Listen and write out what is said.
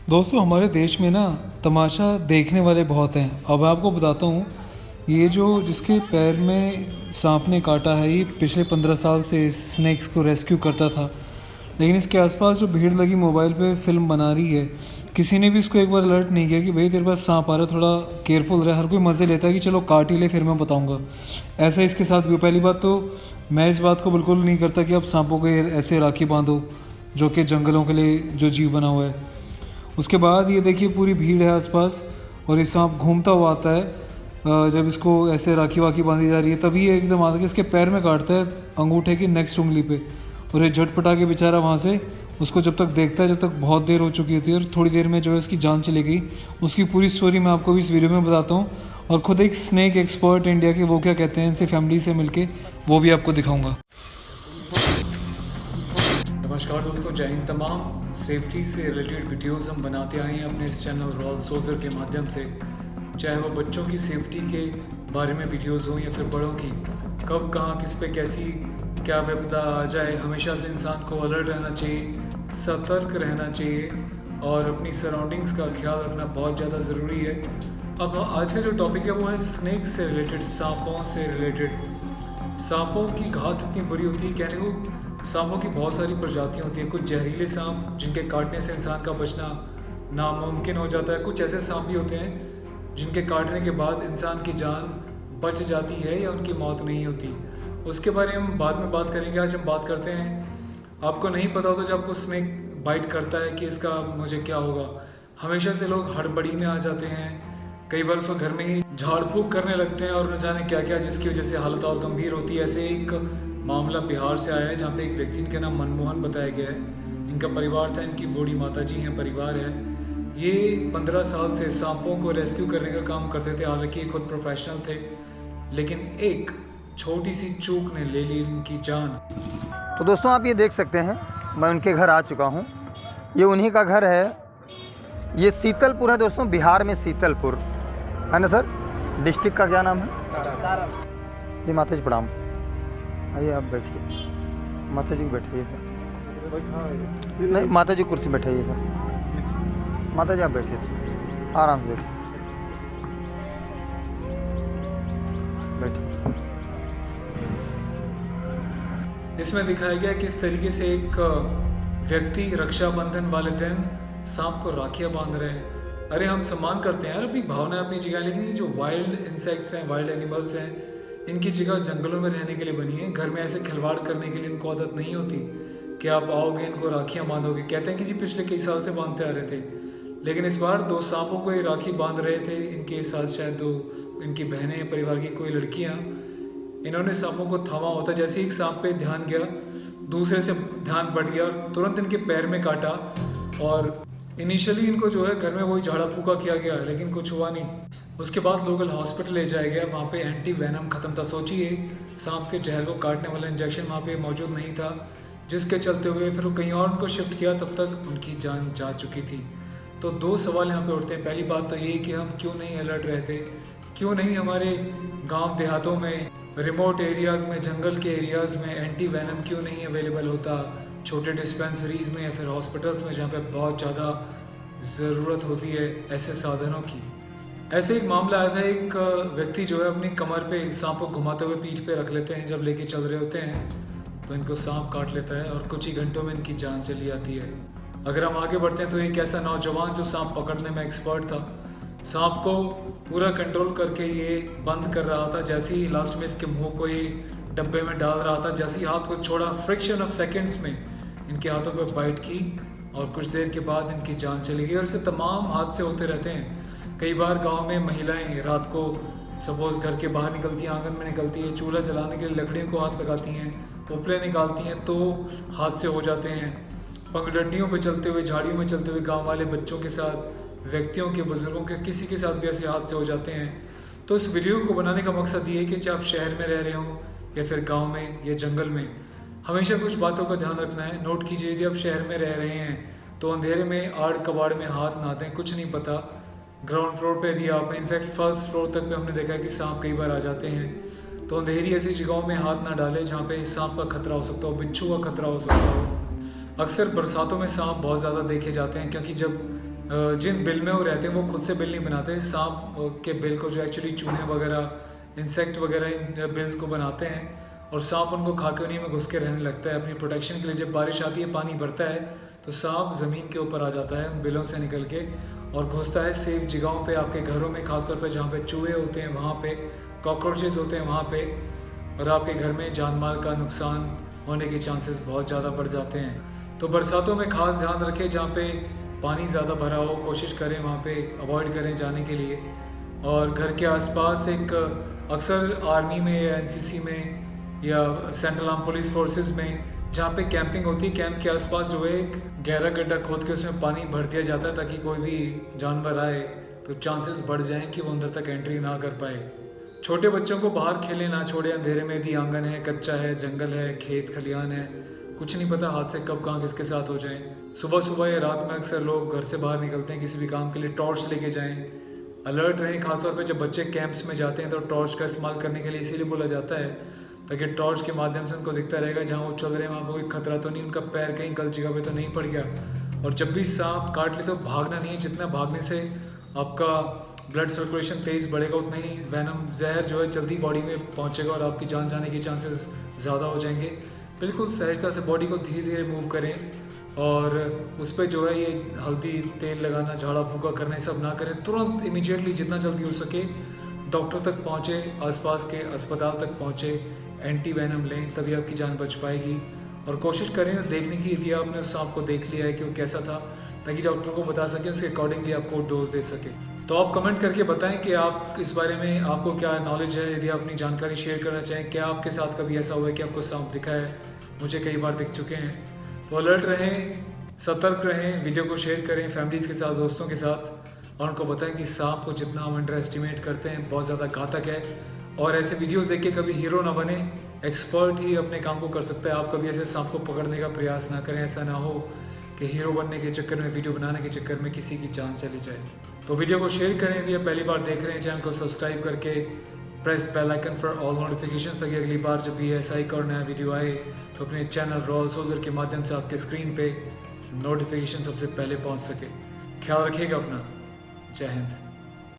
दोस्तों हमारे देश में ना तमाशा देखने वाले बहुत हैं। अब मैं आपको बताता हूँ, ये जो जिसके पैर में सांप ने काटा है, ये पिछले 15 साल से स्नेक्स को रेस्क्यू करता था। लेकिन इसके आसपास जो भीड़ लगी मोबाइल पे फिल्म बना रही है, किसी ने भी इसको एक बार अलर्ट नहीं किया कि भाई तेरे पास सांप आ रहा है, थोड़ा केयरफुल रहे। हर कोई मज़े लेता है कि चलो काट ही ले फिर मैं बताऊँगा। ऐसा इसके साथ भी। पहली बात तो मैं इस बात को बिल्कुल नहीं करता कि आप सांपों को ऐसे राखी बांधो जो कि जंगलों के लिए जो जीव बना हुआ है। उसके बाद ये देखिए पूरी भीड़ है आसपास और ये सांप घूमता हुआ आता है। जब इसको ऐसे राखी वाखी बांधी जा रही है तभी ये एकदम आता है कि इसके पैर में काटता है अंगूठे की नेक्स्ट उंगली पे, और ये झटपटा के बेचारा वहाँ से उसको जब तक देखता है, जब तक बहुत देर हो चुकी होती है और थोड़ी देर में जो है इसकी जान चली गई। उसकी पूरी स्टोरी मैं आपको भी इस वीडियो में बताता हूँ, और ख़ुद एक स्नेक एक्सपर्ट इंडिया के वो क्या कहते हैं इनसे फैमिली से मिलके वो भी आपको दिखाऊँगा। नमस्कार दोस्तों, जय हिंद। तमाम सेफ्टी से रिलेटेड वीडियोस हम बनाते आए हैं अपने इस चैनल रॉयल सोल्जर के माध्यम से, चाहे वो बच्चों की सेफ्टी के बारे में वीडियोस हों या फिर बड़ों की। कब कहाँ किस पे कैसी क्या विपदा आ जाए, हमेशा से इंसान को अलर्ट रहना चाहिए, सतर्क रहना चाहिए और अपनी सराउंडिंग्स का ख्याल रखना बहुत ज़्यादा ज़रूरी है। अब आज का जो टॉपिक है वो है स्नेक से रिलेटेड, सांपों से रिलेटेड। सांपों की घात इतनी बुरी होती है, कहने को सांपों की बहुत सारी प्रजातियां होती हैं। कुछ जहरीले सांप जिनके काटने से इंसान का बचना नामुमकिन हो जाता है, कुछ ऐसे सांप भी होते हैं जिनके काटने के बाद इंसान की जान बच जाती है या उनकी मौत नहीं होती। उसके बारे में हम बाद में बात करेंगे। आज हम बात करते हैं, आपको नहीं पता होता जब आपको स्नेक बाइट करता है कि इसका मुझे क्या होगा। हमेशा से लोग हड़बड़ी में आ जाते हैं, कई बार उसको घर में ही झाड़ फूँक करने लगते हैं और न जाने क्या क्या, जिसकी वजह से हालत और गंभीर होती है। ऐसे एक मामला बिहार से आया है जहाँ पे एक व्यक्ति, इनका नाम मनमोहन बताया गया है। इनका परिवार था, इनकी बूढ़ी माताजी हैं, परिवार है। ये 15 साल से सांपों को रेस्क्यू करने का काम करते थे। हालांकि ये खुद प्रोफेशनल थे, लेकिन एक छोटी सी चूक ने ले ली इनकी जान। तो दोस्तों आप ये देख सकते हैं, मैं उनके घर आ चुका हूँ। ये उन्हीं का घर है। ये शीतलपुर है दोस्तों, बिहार में शीतलपुर है ना सर। डिस्ट्रिक्ट का क्या नाम है? जी माता जी प्रणाम। आइए आप बैठिए, माता जी बैठिए। नहीं माता जी कुर्सी बैठाइए सर। माता जी आप बैठिए, आराम से बैठिए। इसमें दिखाया गया किस तरीके से एक व्यक्ति रक्षाबंधन वाले दिन सांप को राखियाँ बांध रहे हैं। अरे हम सम्मान करते हैं यार, अपनी भावना अपनी जगह, लेकिन ये जो वाइल्ड इंसेक्ट्स हैं, वाइल्ड एनिमल्स हैं, इनकी जगह जंगलों में रहने के लिए बनी है। घर में ऐसे खिलवाड़ करने के लिए इनको आदत नहीं होती कि आप आओगे इनको राखियाँ बांधोगे। कहते हैं कि जी पिछले कई साल से बांधते आ रहे थे, लेकिन इस बार 2 सांपों को ये राखी बांध रहे थे। इनके साथ शायद 2 इनकी बहनें, परिवार की कोई लड़कियाँ। इन्होंने सांपों को थामा होता, जैसे एक सांप पे ध्यान गया दूसरे से ध्यान बढ़ गया और तुरंत इनके पैर में काटा। और इनिशियली इनको जो है घर में वही झाड़ा फूका किया गया, लेकिन कुछ हुआ नहीं। उसके बाद लोकल हॉस्पिटल ले जाया गया, वहाँ पे एंटी वेनम ख़त्म था। सोचिए सांप के जहर को काटने वाला इंजेक्शन वहाँ पे मौजूद नहीं था, जिसके चलते हुए फिर कहीं और उनको शिफ्ट किया, तब तक उनकी जान जा चुकी थी। तो 2 सवाल यहाँ पे उठते हैं। पहली बात तो ये कि हम क्यों नहीं अलर्ट रहते, क्यों नहीं हमारे गांव देहातों में, रिमोट एरियाज़ में, जंगल के एरियाज़ में एंटी वेनम क्यों नहीं अवेलेबल होता, छोटे डिस्पेंसरीज़ में या फिर हॉस्पिटल्स में जहाँ पे बहुत ज़्यादा ज़रूरत होती है ऐसे साधनों की। ऐसे एक मामला आया था, एक व्यक्ति जो है अपनी कमर पे सांप को घुमाते हुए पीठ पे रख लेते हैं, जब लेके चल रहे होते हैं तो इनको सांप काट लेता है और कुछ ही घंटों में इनकी जान चली जाती है। अगर हम आगे बढ़ते हैं तो एक ऐसा नौजवान जो सांप पकड़ने में एक्सपर्ट था, सांप को पूरा कंट्रोल करके ये बंद कर रहा था। जैसे ही लास्ट में इसके मुंह को ये डब्बे में डाल रहा था, जैसे ही हाथ को छोड़ा, फ्रिक्शन ऑफ सेकेंड्स में इनके हाथों पे बाइट की और कुछ देर के बाद इनकी जान चली गई। और इससे तमाम हादसे होते रहते हैं। कई बार गांव में महिलाएं रात को सपोज घर के बाहर निकलती हैं, आंगन में निकलती हैं, चूल्हा जलाने के लिए लकड़ियों को हाथ लगाती हैं, उपले निकालती हैं, तो हादसे हो जाते हैं। पगडंडियों पे चलते हुए, झाड़ियों में चलते हुए गांव वाले बच्चों के साथ व्यक्तियों के, बुजुर्गों के, किसी के साथ भी ऐसे हादसे हो जाते हैं। तो इस वीडियो को बनाने का मकसद ये है कि चाहे आप शहर में रह रहे हो या फिर गांव में या जंगल में, हमेशा कुछ बातों का ध्यान रखना है। नोट कीजिए, यदि आप शहर में रह रहे हैं तो अंधेरे में आड़ कबाड़ में हाथ ना दें, कुछ नहीं पता। ग्राउंड फ्लोर पे यदि आप, इनफैक्ट फर्स्ट फ्लोर तक पे हमने देखा है कि सांप कई बार आ जाते हैं, तो अंधेरी ऐसी जगहों में हाथ ना डालें जहाँ पे सांप का खतरा हो सकता हो, बिच्छू का खतरा हो सकता हो। अक्सर बरसातों में सांप बहुत ज़्यादा देखे जाते हैं, क्योंकि जब जिन बिल में वो रहते हैं वो खुद से बिल नहीं बनाते, सांप के बिल को जो एक्चुअली चूहे वगैरह, इंसेक्ट वगैरह इन बिल्स को बनाते हैं, और सांप उनको खा के उन्हीं में घुस के रहने लगता है अपनी प्रोटेक्शन के लिए। जब बारिश आती है, पानी भरता है, तो सांप ज़मीन के ऊपर आ जाता है उन बिलों से निकल के और घुसता है सेफ जगहों पे, आपके घरों में खासतौर पे जहाँ पे चूहे होते हैं वहाँ पे, कॉकरोचेस होते हैं वहाँ पे, और आपके घर में जान माल का नुकसान होने के चांसेस बहुत ज़्यादा बढ़ जाते हैं। तो बरसातों में खास ध्यान रखें, जहाँ पे पानी ज़्यादा भरा हो कोशिश करें वहाँ पे अवॉइड करें जाने के लिए। और घर के आसपास एक, अक्सर आर्मी में या एनसीसी में या सेंट्रल आर्म पुलिस फोर्सेस में जहाँ पे कैंपिंग होती है, कैंप के आसपास जो है एक गहरा गड्ढा खोद के उसमें पानी भर दिया जाता है, ताकि कोई भी जानवर आए तो चांसेस बढ़ जाएं कि वो अंदर तक एंट्री ना कर पाए। छोटे बच्चों को बाहर खेले ना छोड़े अंधेरे में, यदि आंगन है, कच्चा है, जंगल है, खेत खलियान है, कुछ नहीं पता हाथ से कब कहाँ किसके साथ हो जाए। सुबह सुबह या रात में अक्सर लोग घर से बाहर निकलते हैं किसी भी काम के लिए, टॉर्च लेके जाएं, अलर्ट रहें। खासतौर पे जब बच्चे कैंप्स में जाते हैं तो टॉर्च का इस्तेमाल करने के लिए इसीलिए बोला जाता है, ताकि टॉर्च के माध्यम से उनको दिखता रहेगा जहाँ वो चल रहे हैं वहाँ पर कोई खतरा तो नहीं, उनका पैर कहीं गलत जगह पे तो नहीं पड़ गया। और जब भी सांप काट ले तो भागना नहीं है, जितना भागने से आपका ब्लड सर्कुलेशन तेज़ बढ़ेगा उतना ही वेनम, जहर जो है जल्दी बॉडी में पहुँचेगा और आपकी जान जाने के चांसेस ज़्यादा हो जाएंगे। बिल्कुल सहजता से बॉडी को धीरे धीरे मूव करें, और उस पर जो है ये हल्दी तेल लगाना, झाड़ा फूका करना, सब ना करें। तुरंत इमीडिएटली जितना जल्दी हो सके डॉक्टर तक पहुँचे, आसपास के अस्पताल तक पहुँचे, एंटी वेनम लें, तभी आपकी जान बच पाएगी। और कोशिश करें देखने की, यदि आपने उस सांप को देख लिया है कि वो कैसा था, ताकि डॉक्टर को बता सके, उसके अकॉर्डिंगली आपको डोज दे सके। तो आप कमेंट करके बताएं कि आप इस बारे में आपको क्या नॉलेज है, यदि आप अपनी जानकारी शेयर करना चाहें। क्या आपके साथ कभी ऐसा हुआ है कि आपको सांप दिखा है? मुझे कई बार दिख चुके हैं। तो अलर्ट रहें, सतर्क रहें, वीडियो को शेयर करें फैमिलीज़ के साथ, दोस्तों के साथ, और उनको बताएं कि सांप को जितना हम अंडर एस्टिमेट करते हैं बहुत ज़्यादा घातक है। और ऐसे वीडियोस देख के कभी हीरो ना बने, एक्सपर्ट ही अपने काम को कर सकता है। आप कभी ऐसे सांप को पकड़ने का प्रयास ना करें, ऐसा ना हो कि हीरो बनने के चक्कर में, वीडियो बनाने के चक्कर में किसी की जान चली जाए। तो वीडियो को शेयर करें, यदि आप पहली बार देख रहे हैं चैनल को सब्सक्राइब करके press bell icon for all notifications, ताकि अगली बार जब भी ऐसा ही और नया वीडियो आए तो अपने चैनल रॉयल सोल्जर के माध्यम से आपके स्क्रीन पे नोटिफिकेशन सबसे पहले पहुंच सके। ख्याल रखिएगा अपना। जय हिंद।